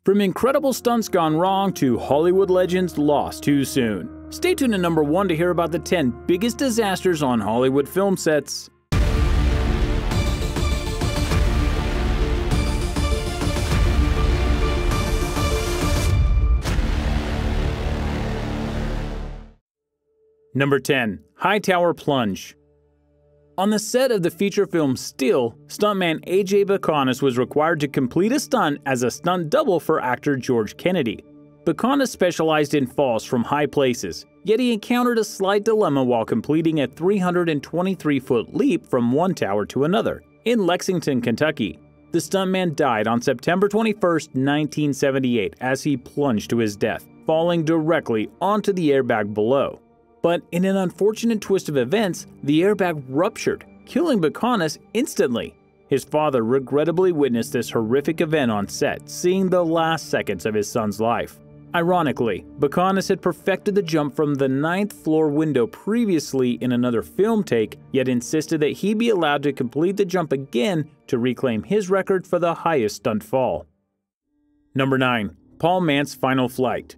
From incredible stunts gone wrong to Hollywood legends lost too soon. Stay tuned to number 1 to hear about the 10 biggest disasters on Hollywood film sets. Number 10. Hightower Plunge. On the set of the feature film Still, stuntman A.J. Bakunas was required to complete a stunt as a stunt double for actor George Kennedy. Bakunas specialized in falls from high places, yet he encountered a slight dilemma while completing a 323-foot leap from one tower to another in Lexington, Kentucky. The stuntman died on September 21, 1978 as he plunged to his death, falling directly onto the airbag below. But in an unfortunate twist of events, the airbag ruptured, killing Bakunas instantly. His father regrettably witnessed this horrific event on set, seeing the last seconds of his son's life. Ironically, Bakunas had perfected the jump from the 9th floor window previously in another film take, yet insisted that he be allowed to complete the jump again to reclaim his record for the highest stunt fall. Number 9. Paul Mantz's final flight.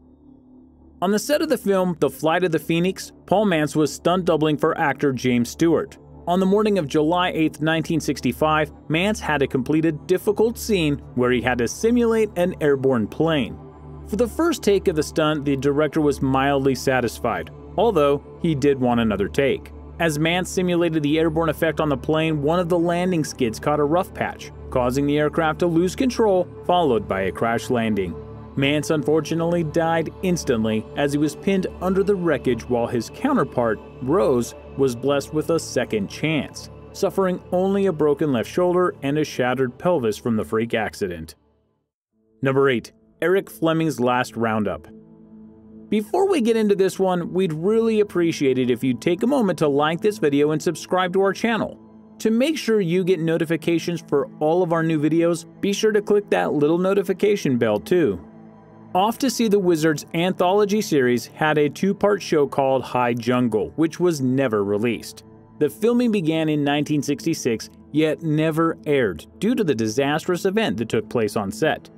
On the set of the film The Flight of the Phoenix, Paul Mantz was stunt doubling for actor James Stewart. On the morning of July 8, 1965, Mantz had to complete a difficult scene where he had to simulate an airborne plane. For the first take of the stunt, the director was mildly satisfied, although he did want another take. As Mantz simulated the airborne effect on the plane, one of the landing skids caught a rough patch, causing the aircraft to lose control, followed by a crash landing. Mantz unfortunately died instantly as he was pinned under the wreckage, while his counterpart, Rose, was blessed with a second chance, suffering only a broken left shoulder and a shattered pelvis from the freak accident. Number 8. Eric Fleming's last Roundup. Before we get into this one, we'd really appreciate it if you'd take a moment to like this video and subscribe to our channel. To make sure you get notifications for all of our new videos, be sure to click that little notification bell too. Off to See the Wizards anthology series had a 2-part show called High Jungle, which was never released. The filming began in 1966, yet never aired due to the disastrous event that took place on set.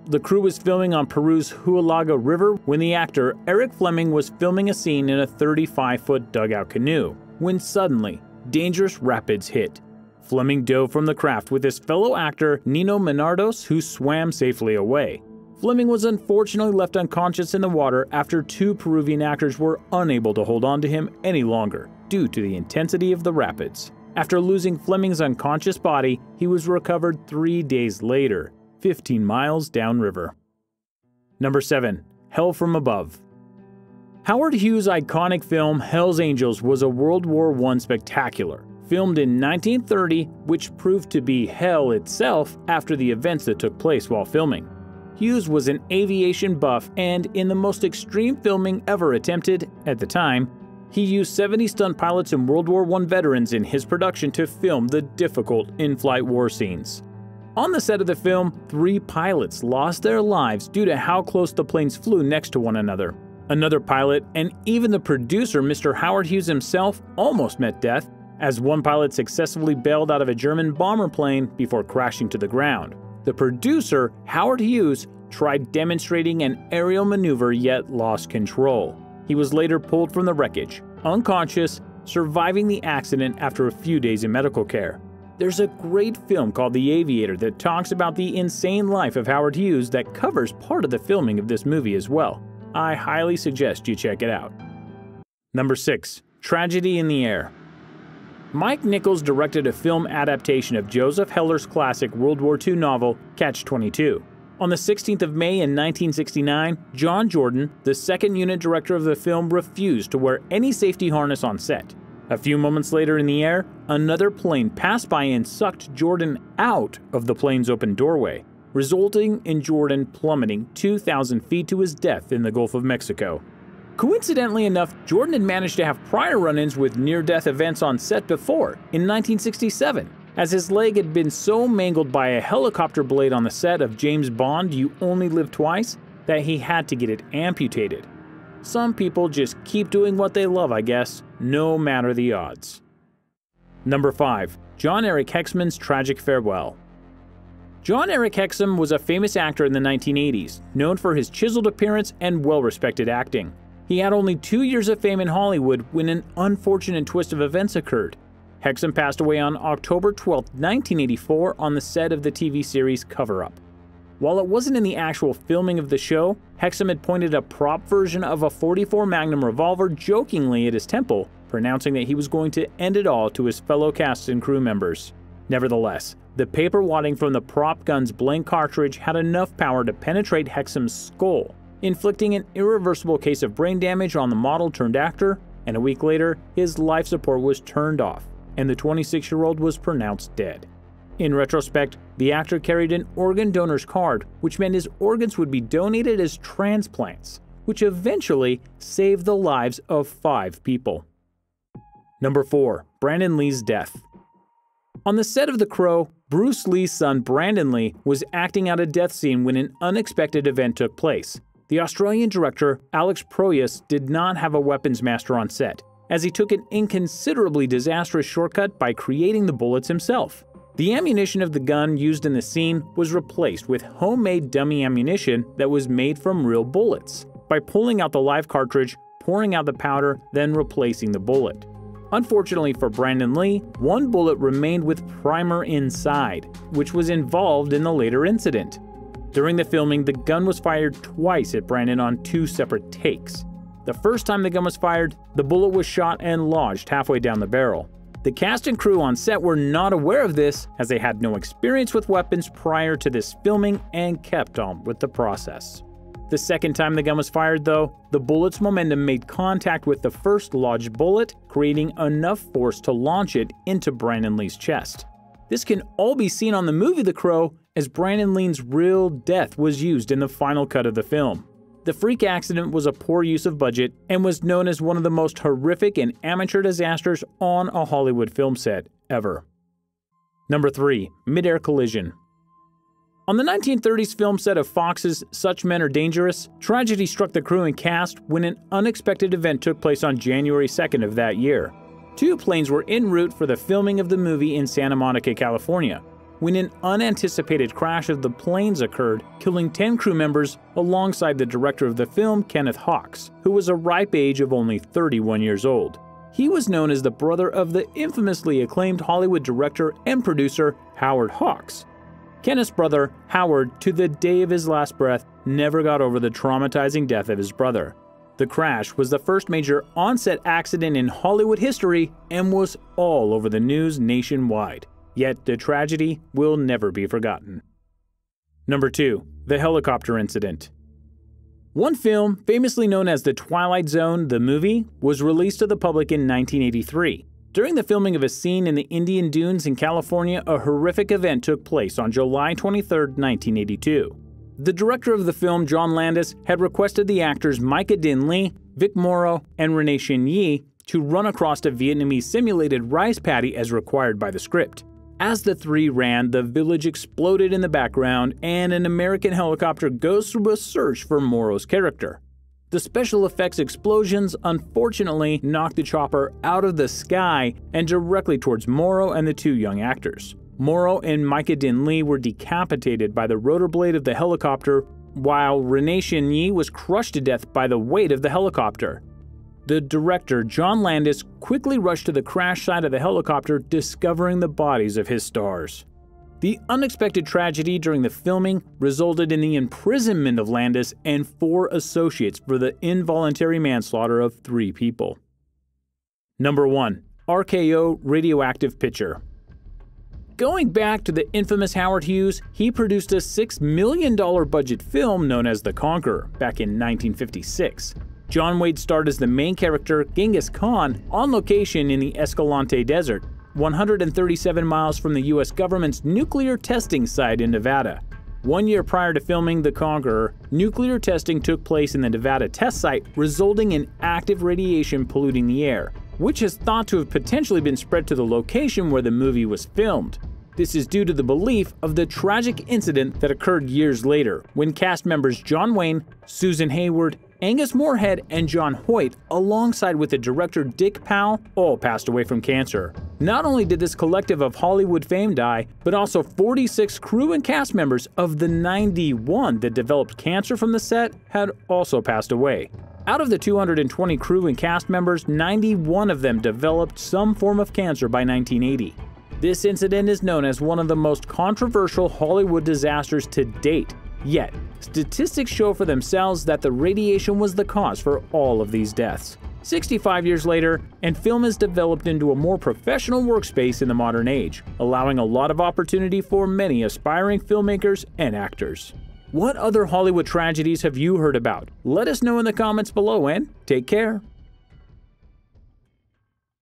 The crew was filming on Peru's Huallaga River when the actor Eric Fleming was filming a scene in a 35-foot dugout canoe, when suddenly, dangerous rapids hit. Fleming dove from the craft with his fellow actor Nino Menardos, who swam safely away. Fleming was unfortunately left unconscious in the water after 2 Peruvian actors were unable to hold on to him any longer due to the intensity of the rapids. After losing Fleming's unconscious body, he was recovered 3 days later, 15 miles downriver. Number 7. Hell from Above. Howard Hughes' iconic film Hell's Angels was a World War I spectacular, filmed in 1930, which proved to be hell itself after the events that took place while filming. Hughes was an aviation buff, and in the most extreme filming ever attempted at the time, he used 70 stunt pilots and World War I veterans in his production to film the difficult in-flight war scenes. On the set of the film, 3 pilots lost their lives due to how close the planes flew next to one another. Another pilot, and even the producer, Mr. Howard Hughes himself, almost met death, as one pilot successfully bailed out of a German bomber plane before crashing to the ground. The producer, Howard Hughes, tried demonstrating an aerial maneuver yet lost control. He was later pulled from the wreckage, unconscious, surviving the accident after a few days in medical care. There's a great film called The Aviator that talks about the insane life of Howard Hughes that covers part of the filming of this movie as well. I highly suggest you check it out. Number 6. Tragedy in the Air. Mike Nichols directed a film adaptation of Joseph Heller's classic World War II novel, Catch-22. On the 16th of May in 1969, John Jordan, the second unit director of the film, refused to wear any safety harness on set. A few moments later in the air, another plane passed by and sucked Jordan out of the plane's open doorway, resulting in Jordan plummeting 2,000 feet to his death in the Gulf of Mexico. Coincidentally enough, Jordan had managed to have prior run-ins with near-death events on set before, in 1967, as his leg had been so mangled by a helicopter blade on the set of James Bond You Only Live Twice that he had to get it amputated. Some people just keep doing what they love, I guess, no matter the odds. Number 5. Jon-Erik Xmans' tragic farewell. Jon-Erik Hexum was a famous actor in the 1980s, known for his chiseled appearance and well-respected acting. He had only 2 years of fame in Hollywood when an unfortunate twist of events occurred. Hexum passed away on October 12, 1984 on the set of the TV series Cover Up. While it wasn't in the actual filming of the show, Hexum had pointed a prop version of a .44 Magnum revolver jokingly at his temple, pronouncing that he was going to end it all to his fellow cast and crew members. Nevertheless, the paper wadding from the prop gun's blank cartridge had enough power to penetrate Hexum's skull, inflicting an irreversible case of brain damage on the model-turned-actor, and a week later, his life support was turned off, and the 26-year-old was pronounced dead. In retrospect, the actor carried an organ donor's card, which meant his organs would be donated as transplants, which eventually saved the lives of 5 people. Number 4. Brandon Lee's death. On the set of The Crow, Bruce Lee's son Brandon Lee was acting out a death scene when an unexpected event took place. The Australian director, Alex Proyas, did not have a weapons master on set, as he took an inconsiderably disastrous shortcut by creating the bullets himself. The ammunition of the gun used in the scene was replaced with homemade dummy ammunition that was made from real bullets, by pulling out the live cartridge, pouring out the powder, then replacing the bullet. Unfortunately for Brandon Lee, one bullet remained with primer inside, which was involved in the later incident. During the filming, the gun was fired twice at Brandon on 2 separate takes. The first time the gun was fired, the bullet was shot and lodged halfway down the barrel. The cast and crew on set were not aware of this, as they had no experience with weapons prior to this filming and kept on with the process. The second time the gun was fired, though, the bullet's momentum made contact with the first lodged bullet, creating enough force to launch it into Brandon Lee's chest. This can all be seen on the movie The Crow, as Brandon Lee's real death was used in the final cut of the film. The freak accident was a poor use of budget and was known as one of the most horrific and amateur disasters on a Hollywood film set ever. Number 3. Midair Collision. On the 1930s film set of Fox's Such Men Are Dangerous, tragedy struck the crew and cast when an unexpected event took place on January 2nd of that year. 2 planes were en route for the filming of the movie in Santa Monica, California, when an unanticipated crash of the planes occurred, killing 10 crew members alongside the director of the film, Kenneth Hawks, who was a ripe age of only 31 years old. He was known as the brother of the infamously acclaimed Hollywood director and producer Howard Hawks. Kenneth's brother, Howard, to the day of his last breath, never got over the traumatizing death of his brother. The crash was the first major on-set accident in Hollywood history and was all over the news nationwide. Yet the tragedy will never be forgotten. Number 2. The helicopter incident. One film, famously known as The Twilight Zone, the movie, was released to the public in 1983. During the filming of a scene in the Indian Dunes in California, a horrific event took place on July 23, 1982. The director of the film, John Landis, had requested the actors Micah Din Lee, Vic Morrow, and Renee Shin Yi to run across a Vietnamese simulated rice paddy as required by the script. As the 3 ran, the village exploded in the background, and an American helicopter goes through a search for Morrow's character. The special effects explosions unfortunately knocked the chopper out of the sky and directly towards Morrow and the 2 young actors. Morrow and Micah Din Lee were decapitated by the rotor blade of the helicopter, while Renee Shin Yi was crushed to death by the weight of the helicopter. The director, John Landis, quickly rushed to the crash site of the helicopter, discovering the bodies of his stars. The unexpected tragedy during the filming resulted in the imprisonment of Landis and 4 associates for the involuntary manslaughter of 3 people. Number 1. RKO Radioactive Picture. Going back to the infamous Howard Hughes, he produced a $6 million budget film known as The Conqueror back in 1956. John Wayne starred as the main character, Genghis Khan, on location in the Escalante Desert, 137 miles from the US government's nuclear testing site in Nevada. 1 year prior to filming The Conqueror, nuclear testing took place in the Nevada test site, resulting in active radiation polluting the air, which is thought to have potentially been spread to the location where the movie was filmed. This is due to the belief of the tragic incident that occurred years later, when cast members John Wayne, Susan Hayward, Angus Moorhead and John Hoyt, alongside with the director Dick Powell, all passed away from cancer. Not only did this collective of Hollywood fame die, but also 46 crew and cast members of the 91 that developed cancer from the set had also passed away. Out of the 220 crew and cast members, 91 of them developed some form of cancer by 1980. This incident is known as one of the most controversial Hollywood disasters to date. Yet, statistics show for themselves that the radiation was the cause for all of these deaths. 65 years later, and film has developed into a more professional workspace in the modern age, allowing a lot of opportunity for many aspiring filmmakers and actors. What other Hollywood tragedies have you heard about? Let us know in the comments below, and take care.